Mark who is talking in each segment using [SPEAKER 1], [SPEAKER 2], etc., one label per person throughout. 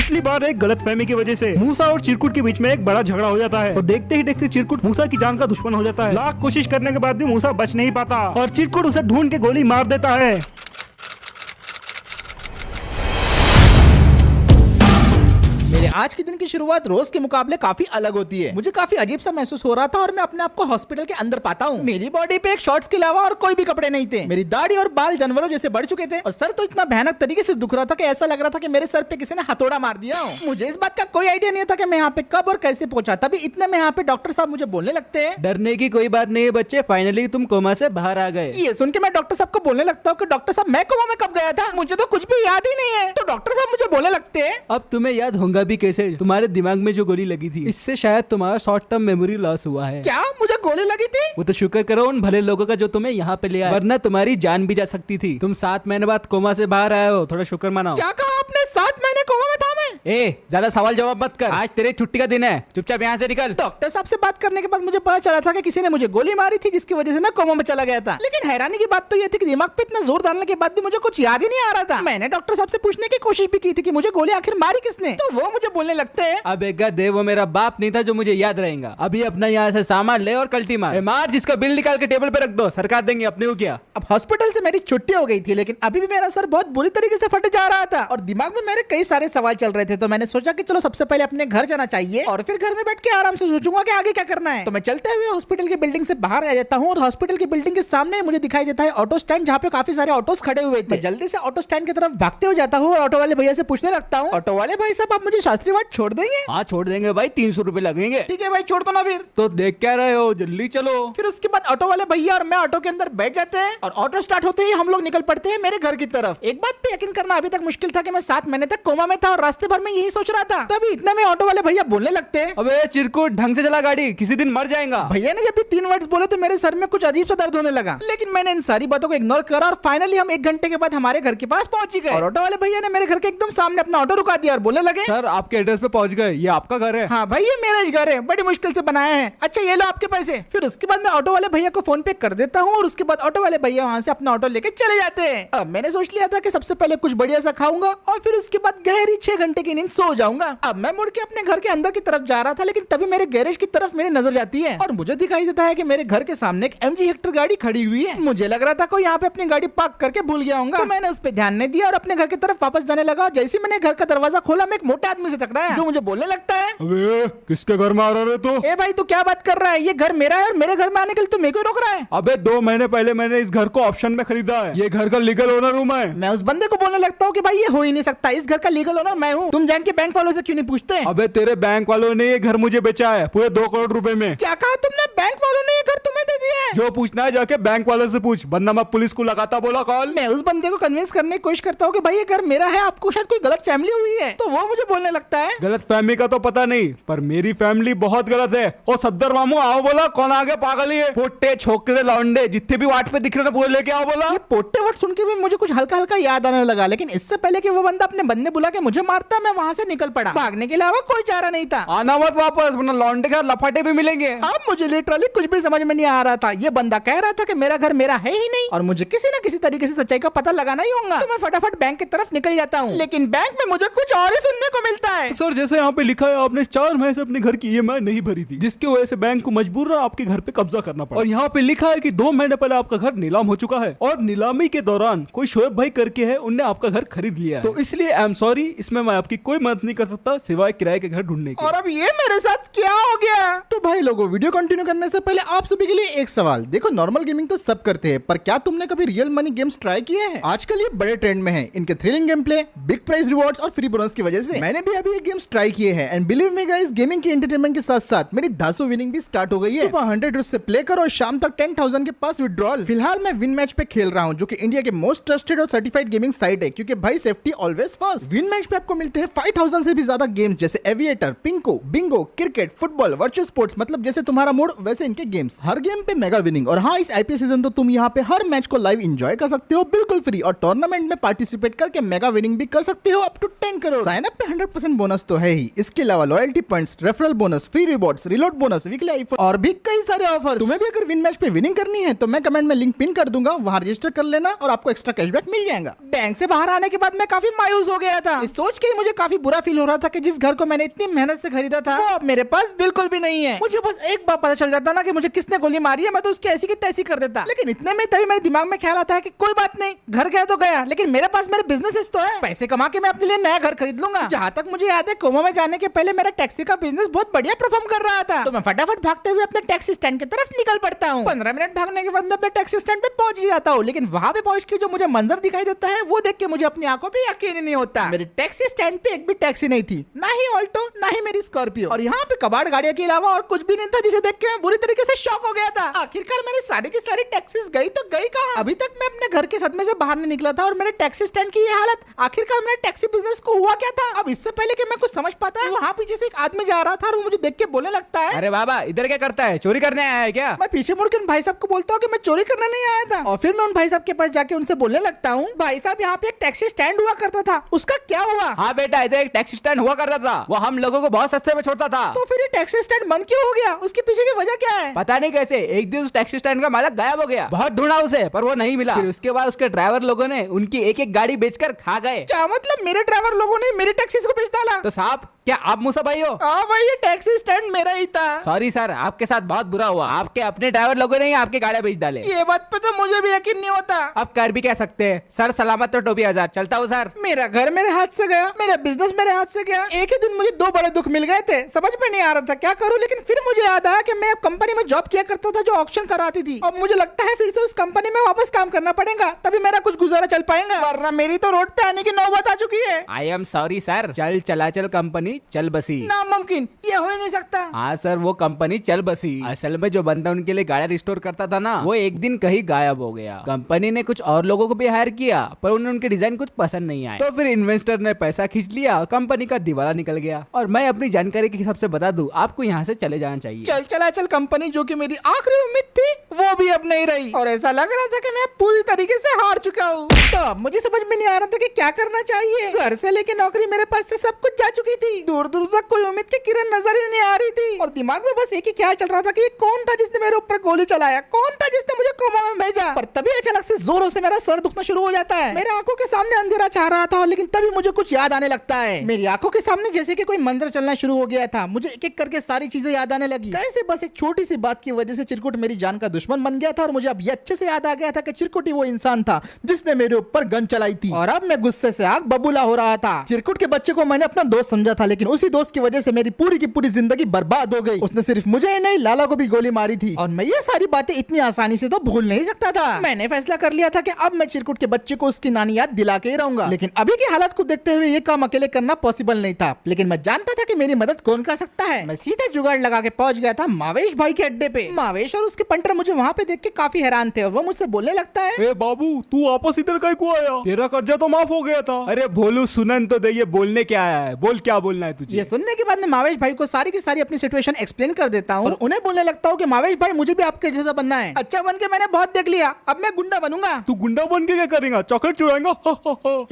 [SPEAKER 1] पिछली बार एक गलतफहमी की वजह से मूसा और चिरकुट के बीच में एक बड़ा झगड़ा हो जाता है और देखते ही देखते चिरकुट मूसा की जान का दुश्मन हो जाता है। लाख कोशिश करने के बाद भी मूसा बच नहीं पाता और चिरकुट उसे ढूंढ के गोली मार देता है।
[SPEAKER 2] आज के दिन की शुरुआत रोज के मुकाबले काफी अलग होती है। मुझे काफी अजीब सा महसूस हो रहा था और मैं अपने आप को हॉस्पिटल के अंदर पाता हूँ। मेरी बॉडी पे एक शॉर्ट्स के अलावा और कोई भी कपड़े नहीं थे। मेरी दाढ़ी और बाल जानवरों जैसे बढ़ चुके थे और सर तो इतना भयानक तरीके से दुख रहा था कि ऐसा लग रहा था कि मेरे सर पे किसी ने हथौड़ा मार दिया हो। मुझे इस बात का कोई आइडिया नहीं था कि मैं यहाँ पे कब और कैसे पहुंचा। तभी इतने में यहाँ पे डॉक्टर साहब मुझे बोलने लगते हैं,
[SPEAKER 3] डरने की कोई बात नहीं है बच्चे, फाइनली तुम कोमा से बाहर आ गए।
[SPEAKER 2] ये सुन के मैं डॉक्टर साहब को बोलने लगता हूँ कि डॉक्टर साहब मैं कोमा में कब गया था, मुझे तो कुछ भी याद ही नहीं है। तो डॉक्टर साहब मुझे बोलने लगते हैं,
[SPEAKER 3] अब तुम्हें याद होगा भी कैसे, तुम्हारे दिमाग में जो गोली लगी थी इससे शायद तुम्हारा शॉर्ट टर्म मेमोरी लॉस हुआ है।
[SPEAKER 2] क्या मुझे गोली लगी थी?
[SPEAKER 3] वो तो शुक्र करो उन भले लोगों का जो तुम्हें यहाँ पे ले आए, वरना तुम्हारी जान भी जा सकती थी। तुम 7 महीने बाद कोमा से बाहर आए हो, थोड़ा शुक्र मनाओ।
[SPEAKER 2] क्या कहा आपने? 7 महीने कोमा में था मैं?
[SPEAKER 3] ज्यादा सवाल जवाब मत कर, आज तेरे छुट्टी का दिन है, चुपचाप यहाँ से निकल।
[SPEAKER 2] डॉक्टर साहब से बात करने के बाद मुझे पता चला था कि किसी ने मुझे गोली मारी थी जिसकी वजह से मैं कोमा में चला गया था। लेकिन हैरानी की बात तो ये थी कि दिमाग पे इतना जोर डालने के बाद भी मुझे कुछ याद ही नहीं आ रहा था। मैंने डॉक्टर साहब से पूछने की कोशिश भी की थी कि मुझे गोली आखिर मारी किसने, तो वो मुझे बोलने लगते हैं,
[SPEAKER 3] अब एक गधे, वो मेरा बाप नहीं था जो मुझे याद रहेगा। अभी अपना यहाँ से सामान ले और कल्टी मार मार, जिसका बिल निकाल के टेबल पे रख दो, सरकार देंगे, अपने को क्या।
[SPEAKER 2] अब हॉस्पिटल से मेरी छुट्टी हो गई थी लेकिन अभी भी मेरा सर बहुत बुरी तरीके से फट जा रहा था और दिमाग में मेरे कई सारे सवाल चल रहे थे। तो मैंने सोचा कि चलो सबसे पहले अपने घर जाना चाहिए और फिर घर में बैठ के आराम से सोचूंगा कि आगे क्या करना है। तो मैं चलते हुए हॉस्पिटल की बिल्डिंग से बाहर आ जाता हूँ और हॉस्पिटल की बिल्डिंग के सामने मुझे दिखाई देता है ऑटो स्टैंड, जहाँ पे काफी सारे ऑटोस खड़े हुए थे। जल्दी से ऑटो स्टैंड की तरफ भागते हो जाता हूँ और ऑटो वाले भैया से पूछने लगता हूँ, ऑटो वाले भाई साहब आप मुझे शास्त्री वार्ड छोड़ देंगे?
[SPEAKER 3] हाँ छोड़ देंगे भाई, 300 रुपए लगेंगे।
[SPEAKER 2] ठीक है भाई छोड़ दो ना फिर।
[SPEAKER 3] तो देख क्या रहे हो, जल्दी चलो।
[SPEAKER 2] फिर उसके बाद ऑटो वाले भैया और मैं ऑटो के अंदर बैठ जाते हैं और ऑटो स्टार्ट होते ही हम लोग निकल पड़ते हैं मेरे घर की तरफ। एक बात पे यकीन करना अभी तक मुश्किल था कि मैं 7 महीने तक कोमा में था और रास्ते भर में यही सोच रहा था। तभी इतने में ऑटो वाले भैया बोलने लगते हैं,
[SPEAKER 3] अबे चिरकुट ढंग से चला गाड़ी, किसी दिन मर जाएगा।
[SPEAKER 2] भैया ने जब भी 3 वर्ड्स बोले तो मेरे सर में कुछ अजीब सा दर्द होने लगा, लेकिन मैंने इन सारी बातों को इग्नोर करा और फाइनली हम 1 घंटे के बाद हमारे घर के पास पहुंच गए। और ऑटो वाले भैया ने मेरे घर के एकदम सामने अपना ऑटो रुका दिया और बोलने लगे,
[SPEAKER 3] सर आपके एड्रेस पे पहुंच गए, ये आपका घर है?
[SPEAKER 2] हाँ भाई ये मेरा ही घर है, बड़ी मुश्किल से बनाया है। अच्छा ये लो आपके पैसे। फिर उसके बाद मैं ऑटो वाले भैया को फोन पे कर देता हूँ और उसके बाद ऑटो वाले भैया वहाँ से अपना ऑटो लेके चले जाते हैं। अब मैंने सोच लिया था कि सबसे पहले कुछ बढ़िया सा खाऊंगा और फिर उसके बाद गहरी 6 घंटे की नींद सो जाऊंगा। अब मैं मुड़ के अपने घर के अंदर की तरफ जा रहा था लेकिन तभी मेरे गैरेज की तरफ मेरी नजर जाती है और मुझे दिखाई देता है कि मेरे घर के सामने एक MG हेक्टर गाड़ी खड़ी हुई है। मुझे लग रहा था कोई यहाँ पे अपनी गाड़ी पार्क करके भूल गया होगा, तो मैंने उस पर ध्यान नहीं दिया और अपने घर की तरफ वापस जाने लगा। और जैसे मैंने घर का दरवाजा खोला मैं एक मोटे आदमी से टकराया जो मुझे बोलने लगता है,
[SPEAKER 1] अबे किसके घर में आ रहे तो?
[SPEAKER 2] ए भाई तू क्या बात कर रहा है, ये घर मेरा है और मेरे घर में आने के लिए तू मेरे को रोक रहा है?
[SPEAKER 1] अबे 2 महीने पहले मैंने इस घर को ऑप्शन में खरीदा है, ये घर का लीगल ओनर हूँ मैं।
[SPEAKER 2] मैं उस बंदे को बोलने लगता हूँ कि भाई ये हो ही नहीं सकता, इस घर का लीगल ओनर मैं हूँ, तुम जाके बैंक वालों से क्यों नहीं पूछते?
[SPEAKER 1] अबे तेरे बैंक वालों ने ये घर मुझे बेचा है पूरे 2 करोड़ रुपए में।
[SPEAKER 2] क्या कहा तुमने? बैंक वालों ने ये घर तुम्हें दे दिया है?
[SPEAKER 1] जो पूछना है जाके बैंक वालों से पूछ, वरना मैं पुलिस को लगाता बोला कॉल।
[SPEAKER 2] मैं उस बंदे को कन्विंस करने की कोशिश करता हूँ कि भाई ये घर मेरा है, आपको शायद कोई गलत फैमिली हुई है, तो वो मुझे बोलने लगता है,
[SPEAKER 1] गलत फैमिली का तो पता नहीं पर मेरी फैमिली बहुत गलत है। ओ सद्दर मामू आओ बोला, कौन आगे पागल ही है, पोटे छोकरे लौंडे जितने भी वाट पे दिख रहे पूरे लेके आओ बोला।
[SPEAKER 2] ये पोटे वर्ड सुन के भी मुझे कुछ हल्का हल्का याद आने लगा, लेकिन इससे पहले कि वो बंदा अपने बंदे बुला के मुझे मारता मैं वहाँ से निकल पड़ा। भागने के अलावा कोई चारा नहीं था।
[SPEAKER 1] आना मत वापस वरना लौंडे का लफाटे भी मिलेंगे।
[SPEAKER 2] अब मुझे लिटरली कुछ भी समझ में नहीं आ रहा था। ये बंदा कह रहा था कि मेरा घर मेरा है ही नहीं और मुझे किसी न किसी तरीके से सच्चाई का पता लगाना ही होगा। तो मैं फटाफट बैंक की तरफ निकल जाता हूँ, लेकिन बैंक में मुझे कुछ और ही सुनने को मिलता है।
[SPEAKER 1] तो सर जैसे यहाँ पे लिखा है आपने 4 महीने से अपने घर की EMI नहीं भरी थी, जिसकी वजह से बैंक को मजबूर आपके घर पे कब्जा करना पड़ा। और यहाँ पे लिखा है कि 2 महीने पहले आपका घर नीलाम हो चुका है और नीलामी के दौरान कोई शोएब भाई करके है उनने आपका घर खरीद लिया है। तो इसलिए आई एम सॉरी, इसमें मैं आपकी कोई मदद नहीं कर सकता सिवाय किराए के घर ढूंढने के।
[SPEAKER 2] और अब ये मेरे साथ क्या हो गया? तो भाई लोगों वीडियो कंटिन्यू करने से पहले आप सभी के लिए एक सवाल। देखो नॉर्मल गेमिंग तो सब करते हैं, पर क्या तुमने कभी रियल मनी गेम्स ट्राई किए हैं? आजकल ये बड़े ट्रेंड में है, इनके thrilling game play, big prize rewards और फ्री बोनस की वजह से। मैंने भी अभी ये गेम्स ट्राई किए हैं and believe me guys, gaming के एंटरटेनमेंट के साथ साथ मेरी 10 विनिंग भी स्टार्ट हो गई है। सुबह 100 से प्ले करो और शाम तक 10,000 के पास विड्रॉल। फिलहाल मैं विन मैच पे खेल रहा हूँ जो कि इंडिया के मोस्ट ट्रस्टेड और सर्टिफाइड गेमिंग साइट है, क्योंकि भाई safety always first. Win match पे आपको मिलते हैं 5,000 से भी ज्यादा गेम्स जैसे Aviator, Pinko, Bingo, cricket, football, virtual sports, मतलब जैसे तुम्हारा मूड वैसे इनके गेम्स। हर गेम पे मेगा विनिंग और हाँ इस IPL सीजन तो तुम यहाँ पे हर मैच को लाइव एंजॉय कर सकते हो बिल्कुल फ्री और टूर्नामेंट में पार्टिसिपेट करके मेगा विनिंग भी कर सकते हो up to 10 crore. Sign up पे 100% बोनस तो है ही, इसके अलावा loyalty points, referral bonus, free rewards, reload bonus, weekly offer और भी कई सारे ऑफर्स। तुम्हें भी अगर विन मैच पे विनिंग करनी है तो मैं कमेंट में लिंक पिन कर दूंगा, वहाँ रजिस्टर कर लेना और आपको एक्स्ट्रा कैशबैक मिल जाएगा। बैंक से बाहर आने के बाद मैं काफी मायूस हो गया था, इस सोच के मुझे काफी बुरा फील हो रहा था कि जिस घर को मैंने इतनी मेहनत से खरीदा था वो अब मेरे पास बिल्कुल भी नहीं है। मुझे बस एक बार पता चल जाता ना कि मुझे किसने गोली मारी है, मैं तो उसकी ऐसी की तैसी कर देता। लेकिन इतने में तभी मेरे दिमाग में ख्याल आता है कि कोई बात नहीं, घर गया तो गया, लेकिन मेरे पास मेरे बिजनेस तो है, पैसे कमा के मैं अपने लिए नया घर खरीद लूंगा। जहाँ तक मुझे याद है, कोमा में जाने के पहले मेरा टैक्सी का बिजनेस बहुत बढ़िया परफॉर्म कर रहा था, तो मैं फटाफट भागते हुए अपने टैक्सी स्टैंड की तरफ निकल पड़ता हूँ। 15 मिनट भागने के बाद मैं अपने टैक्सी स्टैंड पे पहुंच ही जाता हूँ, लेकिन वहाँ पे पहुंच के जो मुझे मंजर दिखाई देता है वो देख के मुझे अपनी आंखों पे यकीन ही नहीं होता। मेरे टैक्सी स्टैंड पे एक भी टैक्सी नहीं थी, ना ही ऑल्टो, ना ही मेरी स्कॉर्पियो, और यहाँ पे कबाड़ गाड़ियों के अलावा और कुछ भी नहीं था, जिसे देख के मैं बुरी तरीके से शॉक हो गया था। आखिरकार मेरी सारी की सारी टैक्सीज गई तो गई कहाँ? अभी तक मैं अपने घर के सदमे से बाहर नहीं निकला था और मेरे टैक्सी स्टैंड की ये हालत। आखिरकार मेरे टैक्सी बिजनेस को हुआ क्या था? अब इससे पहले कि मैं कुछ समझ पाता, वहाँ पीछे से एक आदमी जा रहा था और वो मुझे देख के बोलने लगता है,
[SPEAKER 3] अरे बाबा इधर क्या करता है, चोरी करने आया है क्या?
[SPEAKER 2] मैं पीछे मुड़ के उन भाई साहब को बोलता हूँ कि मैं चोरी करने नहीं आया था, और फिर मैं उन भाई साहब के पास जाके उनसे बोलने लगता हूँ, भाई साहब यहाँ पे एक टैक्सी स्टैंड हुआ करता था, उसका क्या हुआ?
[SPEAKER 3] हाँ बेटा, इधर एक टैक्सी स्टैंड हुआ करता था, वो हम लोगों को बहुत सस्ते में छोड़ता था।
[SPEAKER 2] तो फिर ये टैक्सी स्टैंड बंद क्यों हो गया? उसके पीछे की वजह क्या है?
[SPEAKER 3] पता नहीं कैसे एक दिन उस टैक्सी स्टैंड का मालिक गायब हो गया। बहुत ढूंढा उसे पर वो नहीं मिला। फिर उसके बाद उसके ड्राइवर लोगों ने उनकी एक एक गाड़ी बेचकर खा गए।
[SPEAKER 2] क्या मतलब मेरे ड्राइवर लोगों ने मेरे टैक्सी को बेच डाला?
[SPEAKER 3] तो साहब क्या आप मूसा भाई हो?
[SPEAKER 2] हाँ भाई, ये टैक्सी स्टैंड मेरा ही था।
[SPEAKER 3] सॉरी सर, आपके साथ बहुत बुरा हुआ। आपके अपने ड्राइवर लोगों ने ही आपके गाड़ी बेच डाले।
[SPEAKER 2] ये बात पे तो मुझे भी यकीन नहीं होता।
[SPEAKER 3] अब कर भी कह सकते हैं। सर सलामत तो टोपी हजार। चलता हूँ सर।
[SPEAKER 2] मेरा घर मेरे हाथ से गया, मेरा बिजनेस मेरे हाथ से गया। एक ही दिन मुझे दो बड़े दुख मिल गए थे, समझ में नहीं आ रहा था क्या करूं। लेकिन फिर मुझे याद आया कि मैं अब कंपनी में जॉब किया करता था जो ऑक्शन करवाती थी। अब मुझे लगता है फिर से उस कंपनी में वापस काम करना पड़ेगा, तभी मेरा कुछ गुजारा चल पाएगा, वरना मेरी तो रोड पे आने की नौबत आ चुकी है।
[SPEAKER 3] I am sorry sir. चल चलाचल कंपनी चल बसी।
[SPEAKER 2] नामुमकिन, ये हो ही नहीं सकता।
[SPEAKER 3] हाँ सर, वो कंपनी चल बसी। असल में जो बंदा उनके लिए गाड़ी रिस्टोर करता था ना, वो एक दिन कहीं गायब हो गया। कंपनी ने कुछ और लोगों को भी हायर किया, पर उन्हें उनके डिजाइन कुछ पसंद नहीं आए। तो फिर इन्वेस्टर ने पैसा खींच लिया, कंपनी का दिवाला निकल गया। और मैं अपनी जानकारी के हिसाब से बता दूं, आपको यहाँ से चले जाना चाहिए।
[SPEAKER 2] चल चलाचल कंपनी जो कि मेरी आखिरी उम्मीद थी, वो भी अब नहीं रही, और ऐसा लग रहा था कि मैं पूरी तरीके से हार चुका हूँ। तो अब मुझे समझ में नहीं आ रहा था कि क्या करना चाहिए। घर से लेके नौकरी मेरे पास से सब कुछ जा चुकी थी, दूर दूर तक कोई उम्मीद की किरण नजर ही नहीं आ रही थी, और दिमाग में बस एक ही ख्याल चल रहा था कि ये कौन था जिसने मेरे ऊपर गोली चलाया, कौन था जिसने मुझे कोमा में भेजा। पर तभी अचानक से जोरों से मेरा सर दुखना शुरू हो जाता है। मेरे आंखों के सामने अंधेरा छा रहा था, लेकिन तभी मुझे कुछ याद आने लगता है। मेरी आंखों के सामने जैसे कि कोई मंजर चलना शुरू हो गया था। मुझे एक एक करके सारी चीजें याद आने लगी। कैसे बस एक छोटी सी बात की वजह से चिरकुट मेरी जान का दुश्मन बन गया था, और मुझे अब ये अच्छे से याद आ गया था कि चिरकुट ही वो इंसान था जिसने मेरे ऊपर गन चलाई थी, और अब मैं गुस्से से आग बबूला हो रहा था। चिरकुट के बच्चे को मैंने अपना दोस्त समझा था, लेकिन उसी दोस्त की वजह से मेरी पूरी की पूरी जिंदगी बर्बाद हो गई। उसने सिर्फ मुझे ही नहीं, लाला को भी गोली मारी थी, और मैं ये सारी बातें इतनी आसानी से तो भूल नहीं सकता था। मैंने फैसला कर लिया था कि अब मैं चिरकुट के बच्चे को उसकी नानी याद दिला के ही रहूंगा। लेकिन अभी की हालत को देखते हुए ये काम अकेले करना पॉसिबल नहीं था, लेकिन मैं जानता था कि मेरी मदद कौन कर सकता है। मैं सीधे जुगाड़ लगा के पहुंच गया था मावेश भाई के अड्डे पे। मावेश और उसके पंटर मुझे वहाँ पे देख के काफी हैरान थे, और वो मुझसे बोलने लगता है,
[SPEAKER 1] ए बाबू, तू वापस इधर काहे को आया? तेरा कर्जा तो माफ हो गया था। अरे भोलू, सुनन तो दे, ये बोलने क्या आया है? बोल, क्या बोलना है तुझे?
[SPEAKER 2] ये सुनने के बाद मैं मावेश भाई को सारी की सारी अपनी सिचुएशन एक्सप्लेन कर देता हूँ, और उन्हें बोलने लगता हूँ कि मावेश भाई, मुझे भी आपके जैसा बनना है। अच्छा बन के मैंने बहुत देख लिया, अब मैं गुंडा बनूंगा।
[SPEAKER 1] तू गुंडा बन के क्या करेगा? चॉकलेट चुराएगा?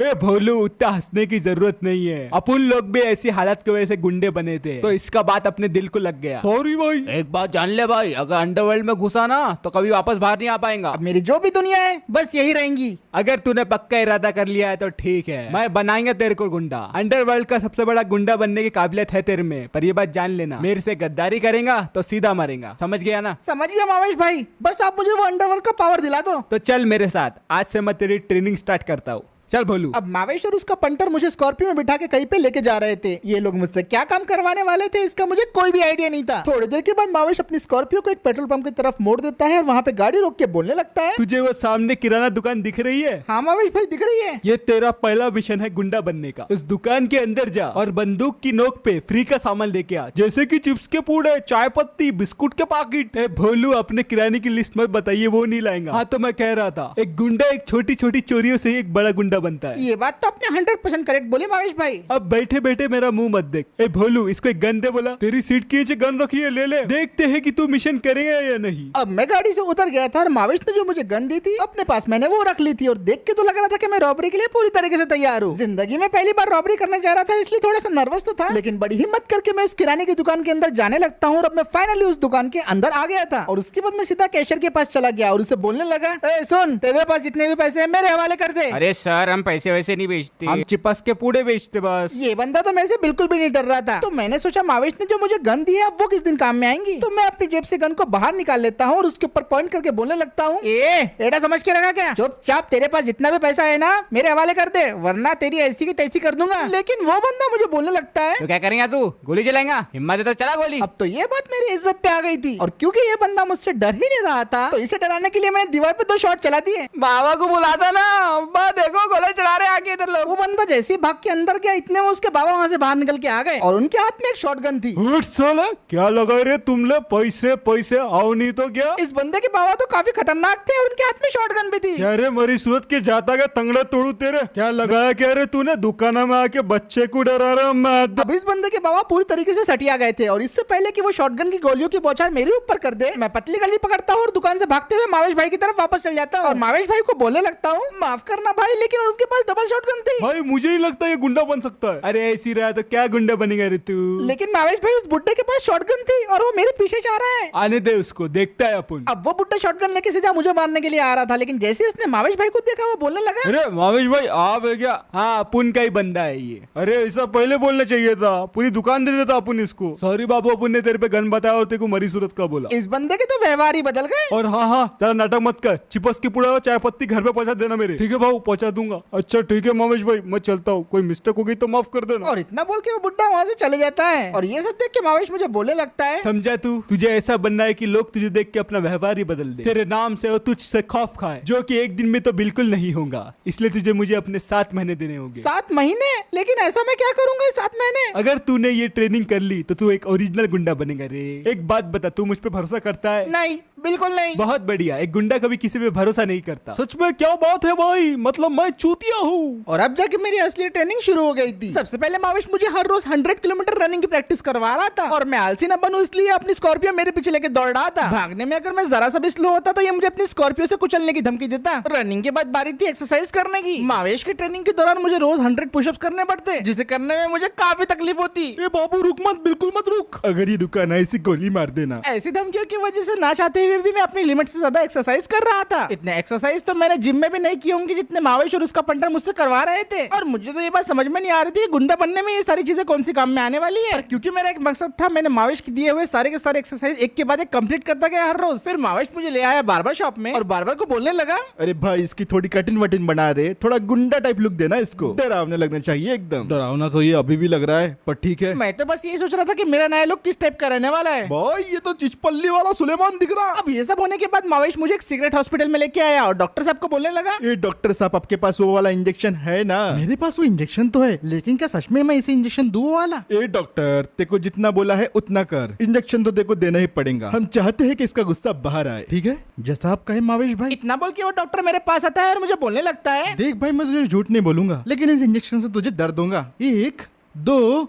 [SPEAKER 1] ए भोलू, उतना हंसने की जरूरत नहीं है। अपन लोग भी ऐसी हालत की वजह से गुंडे बने थे, तो इसका बात अपने दिल को लग गया। सॉरी भाई।
[SPEAKER 3] एक बात जान ले भाई, अगर अंडरवर्ल्ड में घुसा ना तो कभी वापस बाहर नहीं आ पाएगा।
[SPEAKER 2] अब मेरी जो भी दुनिया है बस यही रहेंगी।
[SPEAKER 3] अगर तूने पक्का इरादा कर लिया है तो ठीक है, मैं बनाएंगे तेरे को गुंडा। अंडरवर्ल्ड का सबसे बड़ा गुंडा बनने की काबिलियत है तेरे में, पर ये बात जान लेना, मेरे से गद्दारी करेगा तो सीधा मरेगा। समझ गया ना?
[SPEAKER 2] समझ गया मावेश भाई, बस आप मुझे वो अंडरवर्ल्ड का पावर दिला दो।
[SPEAKER 3] तो चल मेरे साथ, आज से मैं तेरी ट्रेनिंग स्टार्ट करता हूँ। चल भोलू।
[SPEAKER 2] अब मावेश और उसका पंटर मुझे स्कॉर्पियो में बिठा के कहीं पे लेके जा रहे थे। ये लोग मुझसे क्या काम करवाने वाले थे इसका मुझे कोई भी आइडिया नहीं था। थोड़ी देर के बाद मावेश अपनी स्कॉर्पियो को एक पेट्रोल पंप की तरफ मोड़ देता है, और वहाँ पे गाड़ी रोक के बोलने लगता है,
[SPEAKER 1] तुझे वो सामने किराना दुकान दिख रही है?
[SPEAKER 2] हाँ मावेश भाई, दिख रही है।
[SPEAKER 1] ये तेरा पहला मिशन है गुंडा बनने का। उस दुकान के अंदर जा और बंदूक की नोक पे फ्री का सामान लेके आ, जैसे कि चिप्स के पूड़े, चाय पत्ती, बिस्कुट के पैकेट। भोलू, अपने किराने की लिस्ट मत बताइए, वो नहीं लाएगा। हाँ तो मैं कह रहा था, एक गुंडा एक छोटी छोटी चोरियों से एक बड़ा गुंडा बनता है।
[SPEAKER 2] ये बात तो आपने 100% करेक्ट बोले मावेश भाई।
[SPEAKER 1] अब बैठे बैठे मेरा मुंह मत देख। ए भोलू, इसको एक गन दे। बोला तेरी सीट के नीचे गन रखी है, ले ले, देखते हैं कि तू मिशन करेगा या नहीं।
[SPEAKER 2] अब मैं गाड़ी से उतर गया था, और मावेश ने जो मुझे गन दी थी अपने पास मैंने वो रख ली थी, और देख के तो लग रहा था कि मैं रॉबरी के लिए पूरी तरीके से तैयार हूँ। जिंदगी में पहली बार रॉबरी करने जा रहा था, इसलिए थोड़ा सा नर्वस तो था, लेकिन बड़ी हिम्मत करके मैं उस किराने की दुकान के अंदर जाने लगता हूँ। और अब मैं फाइनली उस दुकान के अंदर आ गया था, और उसके बाद मैं सीधा कैशियर के पास चला गया और उसे बोलने लगा, सुन, तेरे पास जितने भी पैसे हैं मेरे हवाले कर दे।
[SPEAKER 3] अरे सर, सर हम पैसे वैसे नहीं बेचते, हम चिपस के पूड़े बेचते बस।
[SPEAKER 2] ये बंदा तो मेरे से बिल्कुल भी नहीं डर रहा था। तो मैंने सोचा मावेश ने जो मुझे गन दी है अब वो किस दिन काम में आएंगी। तो मैं अपनी जेब से गन को बाहर निकाल लेता हूँ और उसके ऊपर पॉइंट करके बोलने लगता हूँ, एड़ा समझ के रखा क्या? चुपचाप तेरे पास जितना भी पैसा है ना मेरे हवाले कर दे, वरना तेरी ऐसी की तैसी कर दूंगा। लेकिन वो बंदा मुझे बोलने लगता है,
[SPEAKER 3] तो क्या करेंगे तू? गोली चलाएगा? हिम्मत है तो चला गोली।
[SPEAKER 2] अब तो ये बात मेरी इज्जत पे आ गई थी। और क्योंकि ये बंदा मुझसे डर ही नहीं रहा था तो इसे डराने के लिए मैंने दीवार पे 2 शॉट चला दिए।
[SPEAKER 3] बाबा को बुलाता ना, अब्बा देखो गोले चला रहे आगे इधर लोग।
[SPEAKER 2] वो बंदा जैसे ही भाग के अंदर गया इतने में उसके बाबा वहाँ से बाहर निकल के आ गए और उनके हाथ में एक शॉटगन थी।
[SPEAKER 1] हट साला, क्या लगा रहे तुमने? पैसे पैसे आओ नहीं तो क्या?
[SPEAKER 2] इस बंदे के बाबा तो काफी खतरनाक थे और उनके हाथ में शॉटगन भी थी।
[SPEAKER 1] क्या रे मरी सूरत के जाता का तंगड़ा तोड़ू तेरे? क्या लगाया क्या रे तूने? दुकान में आके बच्चे को डरा रहा मैं।
[SPEAKER 2] अब इस बंदे के बाबा पूरी तरीके से सटिया गए थे और इससे पहले कि वो शॉटगन की गोलियों की बौछार मेरे ऊपर कर दे, मैं पतली गली पकड़ता हूँ और दुकान से भागते हुए मावेश भाई की तरफ वापस चल जाता हूँ और मावेश भाई को बोलने लगता हूँ, माफ करना भाई लेकिन उसके पास डबल शॉटगन थी।
[SPEAKER 1] भाई मुझे नहीं लगता ये गुंडा बन सकता है। अरे ऐसी रहा तो क्या गुंडा बनेगा रे तू?
[SPEAKER 2] लेकिन मावेश भाई उस बुड्ढे के पास शॉटगन थी और वो मेरे पीछे जा रहा है।
[SPEAKER 1] आने दे उसको, देखता है अपन।
[SPEAKER 2] अब वो बुड्ढा शॉटगन लेके सीधा मुझे मारने के लिए आ रहा था, लेकिन जैसे उसने मावेश भाई को देखा वो बोलने लगा,
[SPEAKER 1] अरे मावेश भाई आप है क्या? हाँ अपन का ही बंदा है ये। अरे ऐसा पहले बोलना चाहिए था, पूरी दुकान दे देता अपन इसको। सॉरी बाबू, अपन ने तेरे पे गन बताया और तेरे को मरी सूरत का बोला।
[SPEAKER 2] इस बंदे के तो व्यवहार ही बदल गए।
[SPEAKER 1] और हाँ हाँ ज्यादा नाटक मत कर, चिपस की पुड़ा चाय पत्ती घर पे पहुंचा देना मेरे। ठीक है भाऊ, पहुंचा दूंगा। अच्छा ठीक है मावेश भाई, मैं चलता हूँ, कोई मिस्टेक हो गई तो माफ कर देना।
[SPEAKER 2] और इतना बोल के वो बुड्ढा वहाँ से चले जाता है और ये सब देख के मावेश मुझे बोलने लगता है,
[SPEAKER 1] समझा तू? तुझे ऐसा बनना है कि लोग तुझे देख के अपना व्यवहार ही बदल दे, तेरे नाम से और तुझ से खौफ खाए, जो कि एक दिन में तो बिल्कुल नहीं होगा। इसलिए तुझे मुझे अपने 7 महीने देने होंगे।
[SPEAKER 2] 7 महीने? लेकिन ऐसा मैं क्या करूंगा 7 महीने?
[SPEAKER 1] अगर तूने ये ट्रेनिंग कर ली तो तू एक ओरिजिनल गुंडा बनेगा रे। एक बात बता, तू मुझ पे भरोसा करता है?
[SPEAKER 2] नहीं, बिल्कुल नहीं।
[SPEAKER 1] बहुत बढ़िया, एक गुंडा कभी किसी पे भरोसा नहीं करता। सच में क्या बात है भाई, मतलब मैं चूतिया हूँ।
[SPEAKER 2] और अब जाके मेरी असली ट्रेनिंग शुरू हो गई थी। सबसे पहले मावेश मुझे हर रोज 100 किलोमीटर रनिंग की प्रैक्टिस करवा रहा था और मैं आलसी न बनूं इसलिए अपनी स्कॉर्पियो मेरे पीछे लेके दौड़ रहा था। भागने में अगर मैं जरा सा भी स्लो होता तो ये मुझे अपनी स्कॉर्पियो से कुचलने की धमकी देता। रनिंग के बाद बारी थी एक्सरसाइज करने की। मावेश की ट्रेनिंग के दौरान मुझे रोज 100 पुशअप्स करने पड़ते, जिसे करने में मुझे काफी तकलीफ होती।
[SPEAKER 1] ए बाबू रुक मत, बिल्कुल मत रुक। अगर ये रुका ना इसी गोली मार देना।
[SPEAKER 2] ऐसी धमकियों की वजह से ना चाहते हुए भी मैं अपनी लिमिट से ज्यादा एक्सरसाइज कर रहा था। इतने एक्सरसाइज तो मैंने जिम में भी नहीं की होंगी जितने मावेश और उसका पार्टनर मुझसे करवा रहे थे। और मुझे तो ये बात समझ में नहीं आ रही थी गुंडा बनने में ये सारी चीजें कौन सी काम में आने वाली है। क्योंकि मेरा एक मकसद था, मैंने मावेश के दिए हुए सारे के सारे एक्सरसाइज एक के बाद एक कंप्लीट करता गया हर रोज। फिर मावेश मुझे ले आया बार्बर शॉप में और बार्बर को बोलने लगा,
[SPEAKER 4] अरे भाई इसकी थोड़ी कटिन वटिन बना दे, थोड़ा गुंडा टाइप लुक देना इसको, डरावने लगना चाहिए एकदम। डरावना तो ये अभी भी लग रहा है पर ठीक है।
[SPEAKER 2] मैं तो बस ये सोच रहा था कि मेरा नया लुक किस टाइप का रहने वाला है।
[SPEAKER 4] भाई ये तो चिचपल्ली वाला सुलेमान दिख रहा।
[SPEAKER 2] अब ये सब होने के बाद मावेश मुझे एक सीक्रेट हॉस्पिटल में लेके आया और डॉक्टर साहब को बोलने लगा,
[SPEAKER 4] ये डॉक्टर साहब आपके पास वो वाला इंजेक्शन है ना?
[SPEAKER 2] मेरे पास वो इंजेक्शन तो है, लेकिन क्या सच में मैं इसे इंजेक्शन दूं वो वाला?
[SPEAKER 4] ए डॉक्टर, तेको जितना बोला है उतना कर, इंजेक्शन तो तेको देना ही पड़ेगा। हम चाहते हैं कि इसका गुस्सा बाहर आए। ठीक है,
[SPEAKER 2] जैसा आप कहे मावेश भाई। इतना बोल के वो डॉक्टर मेरे पास आता है और मुझे बोलने लगता है,
[SPEAKER 4] देख भाई मैं तुझे झूठ नहीं बोलूंगा, लेकिन इस इंजेक्शन से तुझे दर्द होगा। 1 2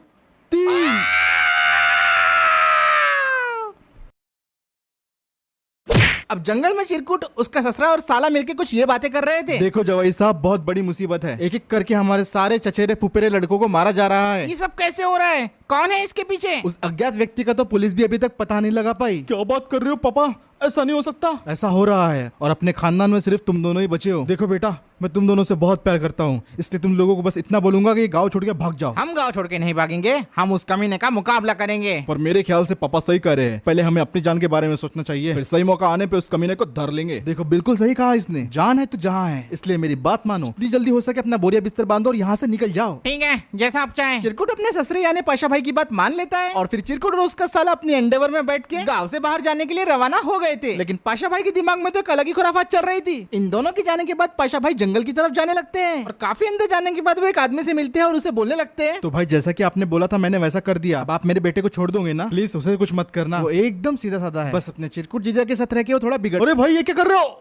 [SPEAKER 4] 3।
[SPEAKER 2] अब जंगल में चिरकुट, उसका ससुरा और साला मिलके कुछ ये बातें कर रहे थे।
[SPEAKER 4] देखो जवाई साहब, बहुत बड़ी मुसीबत है। एक एक करके हमारे सारे चचेरे पुपेरे लड़कों को मारा जा रहा है।
[SPEAKER 2] ये सब कैसे हो रहा है? कौन है इसके पीछे?
[SPEAKER 4] उस अज्ञात व्यक्ति का तो पुलिस भी अभी तक पता नहीं लगा पाई। क्या बात कर रहे हो पापा? ऐसा नहीं हो सकता। ऐसा हो रहा है और अपने खानदान में सिर्फ तुम दोनों ही बचे हो। देखो बेटा, मैं तुम दोनों से बहुत प्यार करता हूँ, इसलिए तुम लोगों को बस इतना बोलूंगा कि गांव छोड़ के भाग जाओ।
[SPEAKER 2] हम गांव छोड़ के नहीं भागेंगे, हम उस कमीने का मुकाबला करेंगे।
[SPEAKER 4] पर मेरे ख्याल से पापा सही कह रहे हैं, पहले हमें अपनी जान के बारे में सोचना चाहिए, फिर सही मौका आने पे उस कमीने को धर लेंगे। देखो बिल्कुल सही कहा इसने, जान है तो जहाँ है, इसलिए मेरी बात मानो, जितनी जल्दी हो सके अपना बोरिया बिस्तर बांधो और यहाँ से निकल जाओ।
[SPEAKER 2] ठीक है, जैसा आप चाहें। चिरकुट अपने ससुरे यानी पाशा भाई की बात मान लेता है और फिर चिरकुट और उसका साला अपनी एंडेवर में बैठ के गाँव से बाहर जाने के लिए रवाना हो गए थे। लेकिन पाशा भाई के दिमाग में तो एक अलग ही खुराफात चल रही थी। इन दोनों के जाने के बाद पाशा भाई जंगल की तरफ जाने लगते हैं और काफी अंदर जाने के बाद वो एक आदमी से मिलते हैं और उसे बोलने लगते हैं,
[SPEAKER 4] तो भाई जैसा कि आपने बोला था मैंने वैसा कर दिया। अब आप मेरे बेटे को छोड़ दोगे ना? प्लीज उसे कुछ मत करना, वो एकदम सीधा साधा है, बस अपने चिरकुट जीजा के साथ रह के वो थोड़ा बिगड़। अरे भाई ये क्या कर रहे हो?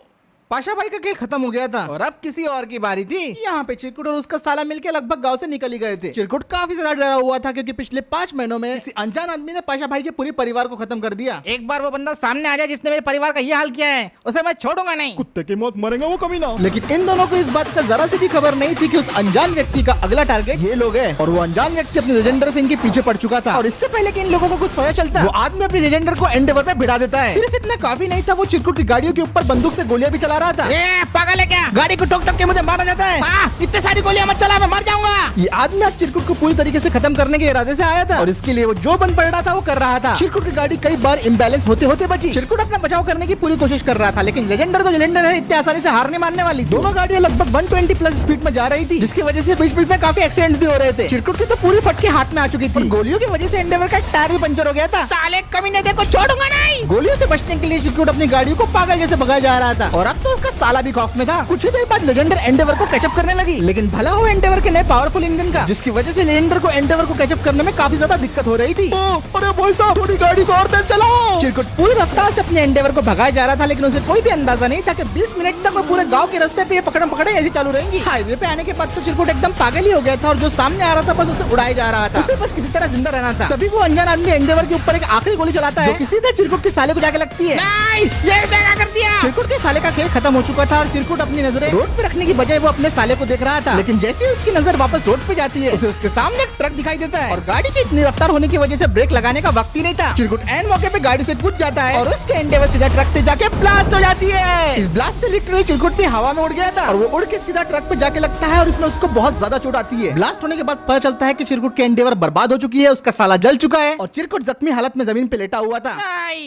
[SPEAKER 2] पाशा भाई का खेल खत्म हो गया था और अब किसी और की बारी थी। यहाँ पे चिरकुट और उसका साला मिलके लगभग गांव से निकल ही गए थे। चिरकुट काफी ज्यादा डरा हुआ था क्योंकि पिछले 5 महीनों में किसी अनजान आदमी ने पाशा भाई के पूरे परिवार को खत्म कर दिया। एक बार वो बंदा सामने आ जाए जिसने मेरे परिवार का ये हाल किया है, उसे मैं छोड़ूंगा नहीं।
[SPEAKER 4] कुत्ते की मौत मरेगा वो कभी ना।
[SPEAKER 2] लेकिन इन दोनों को इस बात का जरा सी भी खबर नहीं थी कि उस अनजान व्यक्ति का अगला टारगेट ये लोग है और वो अनजान व्यक्ति अपने लेजेंडर से इनके पीछे पड़ चुका था। और इससे पहले कि इन लोगों को कुछ पता चलता, वो आदमी अपने लेजेंडर को एंडेवर पे भिड़ा देता है। सिर्फ इतना काफी नहीं था, वो चिरकुट की गाड़ियों के ऊपर बंदूक से गोलियां भी चला रहा था। पागल है क्या, गाड़ी को ठोक ठोक के मुझे मारा जाता है। इतने सारी गोलियां मत चला, मैं मर जाऊंगा। ये आदमी आज चिरकुट को पूरी तरीके से खत्म करने के इरादे से आया था और इसके लिए वो जो बन पड़ रहा था वो कर रहा था। चिरकुट की गाड़ी कई बार इम्बैलेंस होते होते बची। चिरकुट अपना बचाव करने की पूरी कोशिश कर रहा था, लेकिन लेजेंडर तो लेजेंडर है, इतनी आसानी से हार नहीं मानने वाली। दोनों गाड़ियां लगभग 120 प्लस स्पीड में जा रही थी, जिसकी वजह से बीच बीच में काफी एक्सीडेंट भी हो रहे थे। चिरकुट की तो पूरी फटके हाथ में आ चुकी थी। गोलियों की वजह से एंडेवर का टायर भी पंचर हो गया था। साले कमीने देखो, छोड़ूंगा नहीं। गोलियों से बचने के लिए चिरकुट अपनी गाड़ी को पागल जैसे भगाया जा रहा था और अब तो उसका साला भी खौफ में था। कुछ ही देर बाद लेजेंडर एंडेवर को कैचअप करने लगी, लेकिन भला हो एंडेवर के नए पावरफुल इंजन का, जिसकी वजह से लेजेंडर को एंडेवर को कैचअप करने में काफी ज्यादा दिक्कत हो रही थी।
[SPEAKER 1] अरे भाई साहब, थोड़ी गाड़ी को और तेज चलाओ।
[SPEAKER 2] चिरकुट पूरी रफ्तार से अपने एंडेवर को भगाया जा रहा था, लेकिन उसे कोई भी अंदाजा नहीं था कि 20 मिनट तक वो पूरे गांव के रास्ते पे पकड़म पकड़े ऐसी चालू रहेंगी। हाईवे पे आने के बाद तो चिरकुट एकदम पागल ही हो गया था और जो सामने आ रहा था बस उसे उड़ाया जा रहा था। उसे बस किसी तरह जिंदा रहना था। तभी वो अनजान आदमी एंडेवर के ऊपर एक आखिरी गोली चलाता है, जो किसी तरह चिरकुट के साले को जाके लगती है। नहीं, ये क्या कर दिया। चिरकुट के साले का खेल खत्म हो चुका था और चिरकुट अपनी नजरें रोड पे रखने की बजाय वो अपने साले को देख रहा था। लेकिन जैसे ही उसकी नजर वापस रोड पे जाती है, उसे उसके सामने एक ट्रक दिखाई देता है और गाड़ी की इतनी रफ्तार होने की वजह से ब्रेक लगाने का वक्त ही नहीं था। चिरकुट एन मौके पे गाड़ी से कूद जाता है और उसके एंडेवर सीधा ट्रक से जाके ब्लास्ट हो जाती है। इस ब्लास्ट से लिटरली चिरकुट भी हवा में उड़ गया था और वो उड़ के सीधा ट्रक पे जाके लगता है और इसमें उसको बहुत ज्यादा चोट आती है। ब्लास्ट होने के बाद पता चलता है कि चिरकुट के एंडेवर बर्बाद हो चुकी है, उसका साला जल चुका है और चिरकुट जख्मी हालत में जमीन पे लेटा हुआ था।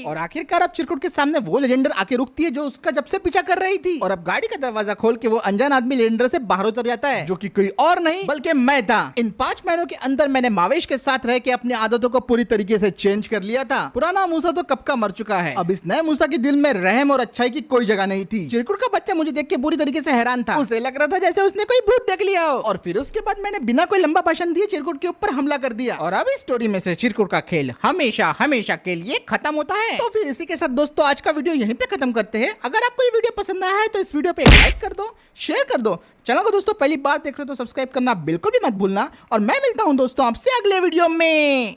[SPEAKER 2] और आखिरकार अब चिरकुट के सामने वो लेजेंडर आके रुकती है जो उसका जब से पीछा कर रही थी और अब गाड़ी का दरवाजा खोल के वो अनजान आदमी लेजेंडर से बाहर उतर जाता है, जो कि कोई और नहीं बल्कि मैं था। इन 5 महीनों के अंदर मैंने मावेश के साथ रह के अपनी आदतों को पूरी तरीके से चेंज कर लिया था। पुराना मूसा तो कब का मर चुका है, अब इस नए मूसा के दिल में रहम और अच्छाई की कोई जगह नहीं थी। चिरकुट का बच्चा मुझे देख के पूरी तरीके से हैरान था, उसे लग रहा था जैसे उसने कोई भूत देख लिया हो। और फिर उसके बाद मैंने बिना कोई लंबा भाषण दिए चिरकुट के ऊपर हमला कर दिया और अब इस स्टोरी में से चिरकुट का खेल हमेशा हमेशा के लिए खत्म होता है। तो फिर इसी के साथ दोस्तों आज का वीडियो यहीं पे खत्म करते हैं। अगर आपको ये वीडियो पसंद आया है तो इस वीडियो पे लाइक कर दो, शेयर कर दो। चैनल को दोस्तों पहली बार देख रहे हो तो सब्सक्राइब करना बिल्कुल भी मत भूलना और मैं मिलता हूं दोस्तों आपसे अगले वीडियो में।